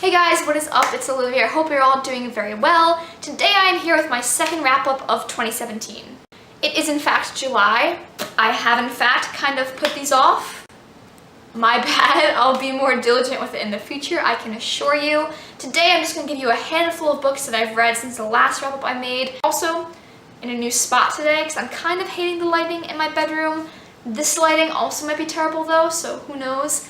Hey guys, what is up? It's Olivia. I hope you're all doing very well. Today I am here with my second wrap-up of 2017. It is in fact July. I have in fact kind of put these off. My bad. I'll be more diligent with it in the future, I can assure you. Today I'm just going to give you a handful of books that I've read since the last wrap-up I made. Also, in a new spot today because I'm kind of hating the lighting in my bedroom. This lighting also might be terrible though, so who knows.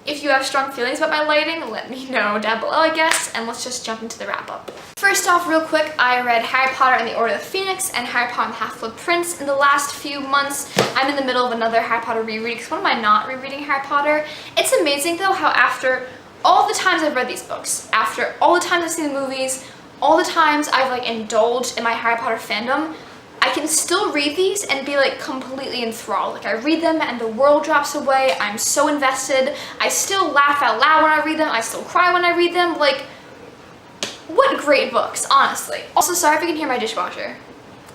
If you have strong feelings about my lighting, let me know down below, I guess, and let's just jump into the wrap-up. First off, real quick, I read Harry Potter and the Order of the Phoenix and Harry Potter and the Half-Blood Prince in the last few months. I'm in the middle of another Harry Potter reread because when am I not rereading Harry Potter? It's amazing though how after all the times I've read these books, after all the times I've seen the movies, all the times I've indulged in my Harry Potter fandom, I can still read these and be completely enthralled. I read them and the world drops away. I'm so invested. I still laugh out loud when I read them. I still cry when I read them. What great books, honestly. Also, sorry if you can hear my dishwasher.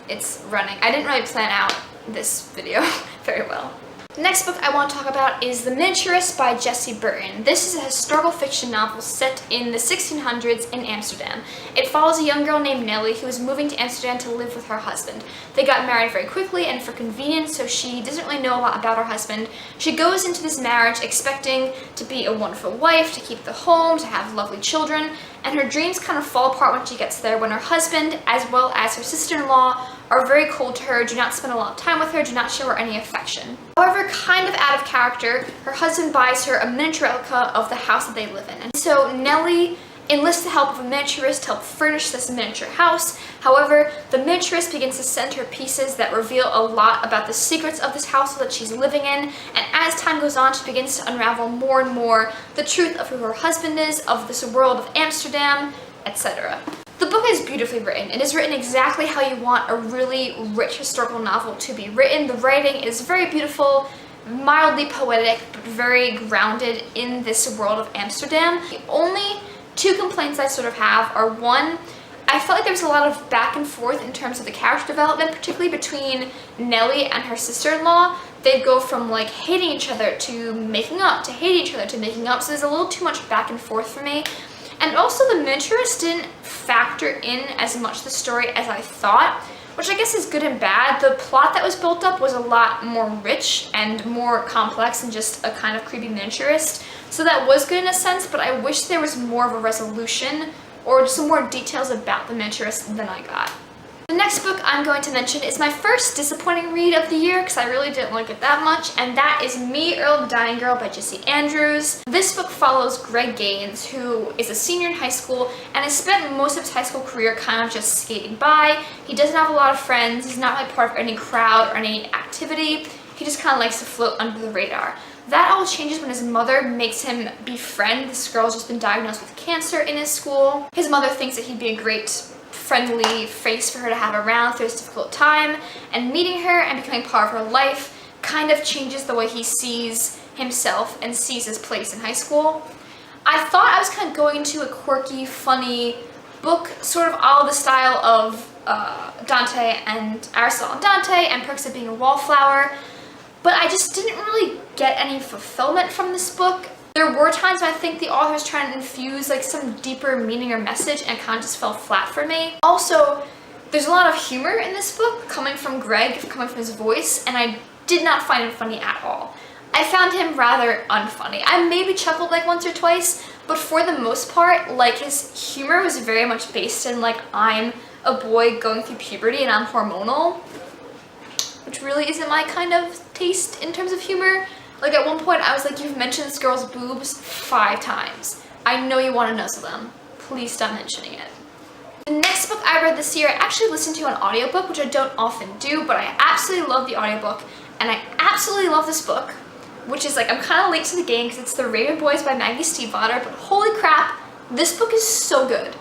It's running. I didn't really plan out this video very well. The next book I want to talk about is The Miniaturist by Jessie Burton. This is a historical fiction novel set in the 1600s in Amsterdam. It follows a young girl named Nellie who is moving to Amsterdam to live with her husband. They got married very quickly and for convenience, so she doesn't really know a lot about her husband. She goes into this marriage expecting to be a wonderful wife, to keep the home, to have lovely children, and her dreams kind of fall apart when she gets there when her husband, as well as her sister-in-law, are very cold to her, do not spend a lot of time with her, do not show her any affection. However, kind of out of character, her husband buys her a miniature replica of the house that they live in. And so Nellie enlists the help of a miniaturist to help furnish this miniature house. However, the miniaturist begins to send her pieces that reveal a lot about the secrets of this house that she's living in, and as time goes on, she begins to unravel more and more the truth of who her husband is, of this world of Amsterdam, etc. The book is beautifully written. It is written exactly how you want a really rich historical novel to be written. The writing is very beautiful, mildly poetic, but very grounded in this world of Amsterdam. The only two complaints I sort of have are, one, I felt like there was a lot of back and forth in terms of the character development, particularly between Nellie and her sister-in-law. They'd go from hating each other to making up, to hating each other to making up, so there's a little too much back and forth for me. And also the miniaturist didn't factor in as much the story as I thought, which I guess is good and bad. The plot that was built up was a lot more rich and more complex than just a kind of creepy miniaturist. So that was good in a sense, but I wish there was more of a resolution or some more details about the miniaturist than I got. The next book I'm going to mention is my first disappointing read of the year because I really didn't like it that much, and that is Me, Earl the Dying Girl by Jessie Andrews. This book follows Greg Gaines, who is a senior in high school and has spent most of his high school career kind of just skating by. He doesn't have a lot of friends, he's not part of any crowd or any activity, he just kind of likes to float under the radar. That all changes when his mother makes him befriend this girl who's just been diagnosed with cancer in his school. His mother thinks that he'd be a great friendly face for her to have around through this difficult time, and meeting her and becoming part of her life kind of changes the way he sees himself and sees his place in high school. I thought I was kind of going to a quirky, funny book, sort of all the style of Dante and Aristotle and Dante and Perks of Being a Wallflower, but I just didn't really get any fulfillment from this book. There were times when I think the author was trying to infuse some deeper meaning or message and it kind of just fell flat for me. Also, there's a lot of humor in this book coming from Greg, coming from his voice, and I did not find him funny at all. I found him rather unfunny. I maybe chuckled once or twice, but for the most part, his humor was very much based in I'm a boy going through puberty and I'm hormonal, which really isn't my kind of taste in terms of humor. At one point, I was you've mentioned this girl's boobs 5 times. I know you want to nuzzle them. Please stop mentioning it. The next book I read this year, I actually listened to an audiobook, which I don't often do, but I absolutely love the audiobook, and I absolutely love this book, which is I'm kind of late to the game because it's The Raven Boys by Maggie Stiefvater, but holy crap, this book is so good.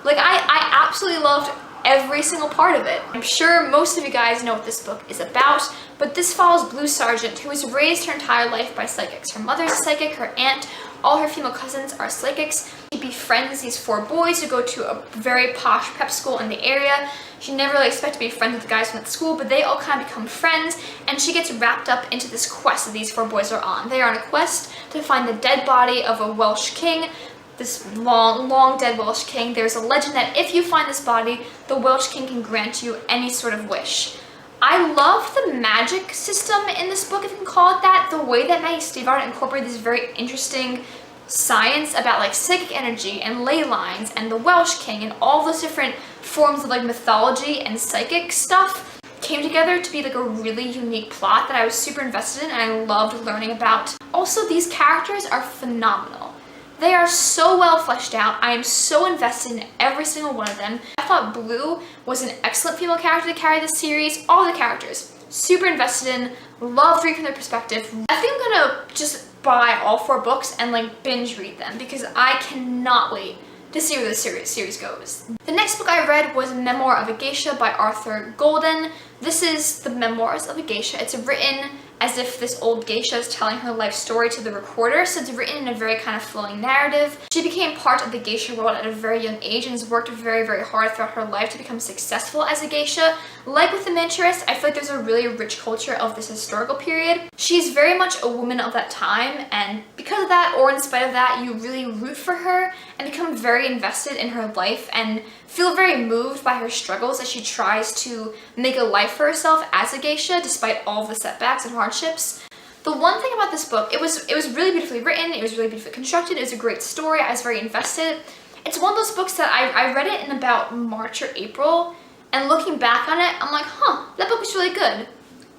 I absolutely loved every single part of it. I'm sure most of you guys know what this book is about, but this follows Blue Sargent, who was raised her entire life by psychics. Her mother's a psychic, her aunt, all her female cousins are psychics. She befriends these 4 boys who go to a very posh prep school in the area. She never really expected to be friends with the guys from that school, but they all kind of become friends, and she gets wrapped up into this quest that these 4 boys are on. They are on a quest to find the dead body of a Welsh king this long dead Welsh king. There's a legend that if you find this body, the Welsh king can grant you any sort of wish. I love the magic system in this book, if you can call it that. The way that Maggie Stiefvater incorporated this very interesting science about like psychic energy and ley lines and the Welsh king and all those different forms of like mythology and psychic stuff came together to be like a really unique plot that I was super invested in and I loved learning about. Also, these characters are phenomenal. They are so well fleshed out. I am so invested in every single one of them. I thought Blue was an excellent female character to carry this series. All the characters, super invested in, loved reading from their perspective. I think I'm gonna just buy all 4 books and like binge read them because I cannot wait to see where the series goes. The next book I read was Memoir of a Geisha by Arthur Golden. This is the Memoirs of a Geisha. It's written as if this old geisha is telling her life story to the recorder, so it's written in a very kind of flowing narrative. She became part of the geisha world at a very young age and has worked very, very hard throughout her life to become successful as a geisha. Like with The Miniaturist, I feel like there's a really rich culture of this historical period. She's very much a woman of that time, and because of that, or in spite of that, you really root for her and become very invested in her life and feel very moved by her struggles as she tries to make a life for herself as a geisha despite all of the setbacks and hardships. The one thing about this book, it was really beautifully written, it was really beautifully constructed, it was a great story, I was very invested. It's one of those books that I read it in about March or April, and looking back on it, I'm like, huh, that book was really good.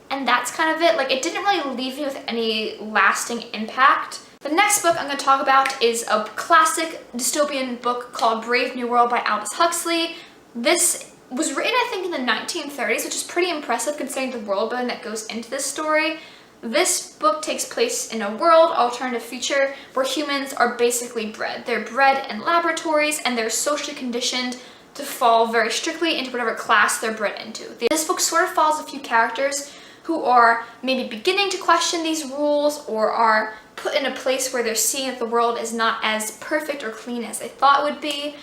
And that's kind of it. Like, it didn't really leave me with any lasting impact. The next book I'm going to talk about is a classic dystopian book called Brave New World by Aldous Huxley. This was written, I think, in the 1930s, which is pretty impressive considering the world building that goes into this story. This book takes place in a world alternative future where humans are basically bred. They're bred in laboratories and they're socially conditioned to fall very strictly into whatever class they're bred into. This book sort of follows a few characters who are maybe beginning to question these rules or are put in a place where they're seeing that the world is not as perfect or clean as they thought it would be.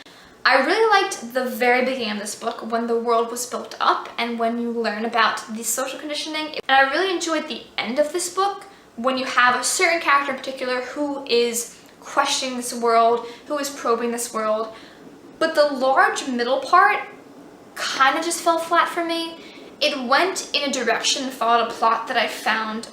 I really liked the very beginning of this book when the world was built up and when you learn about the social conditioning. And I really enjoyed the end of this book when you have a certain character in particular who is questioning this world, who is probing this world. But the large middle part kind of just fell flat for me. It went in a direction and followed a plot that I found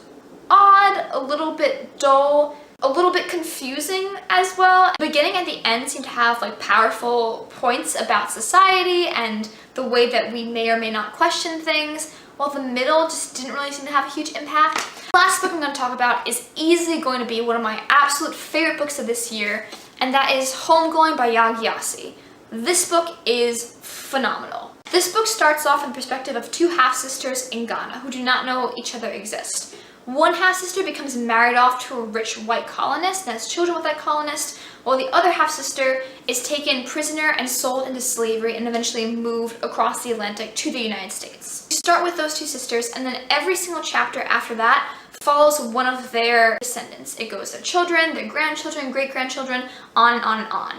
odd, a little bit dull, a little bit confusing as well. The beginning and the end seem to have like powerful points about society and the way that we may or may not question things, while the middle just didn't really seem to have a huge impact. The last book I'm going to talk about is easily going to be one of my absolute favorite books of this year, and that is Homegoing by Yaa Gyasi. This book is phenomenal. This book starts off in the perspective of 2 half-sisters in Ghana who do not know each other exist. One half-sister becomes married off to a rich white colonist and has children with that colonist, while the other half-sister is taken prisoner and sold into slavery and eventually moved across the Atlantic to the United States. You start with those 2 sisters, and then every single chapter after that follows one of their descendants. It goes their children, their grandchildren, great-grandchildren, on and on and on.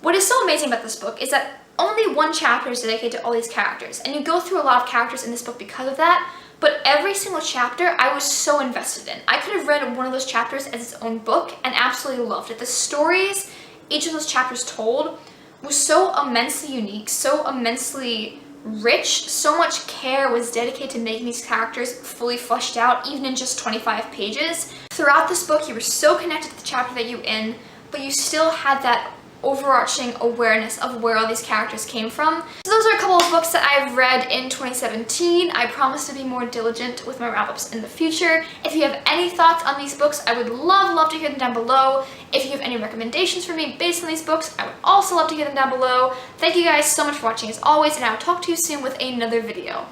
What is so amazing about this book is that only one chapter is dedicated to all these characters, and you go through a lot of characters in this book because of that, but every single chapter I was so invested in. I could have read one of those chapters as its own book and absolutely loved it. The stories each of those chapters told was so immensely unique, so immensely rich, so much care was dedicated to making these characters fully fleshed out, even in just 25 pages. Throughout this book, you were so connected to the chapter that you were in, but you still had that overarching awareness of where all these characters came from. So those are a couple of books that I've read in 2017. I promise to be more diligent with my wrap-ups in the future. If you have any thoughts on these books, I would love to hear them down below. If you have any recommendations for me based on these books, I would also love to hear them down below. Thank you guys so much for watching as always, and I will talk to you soon with another video.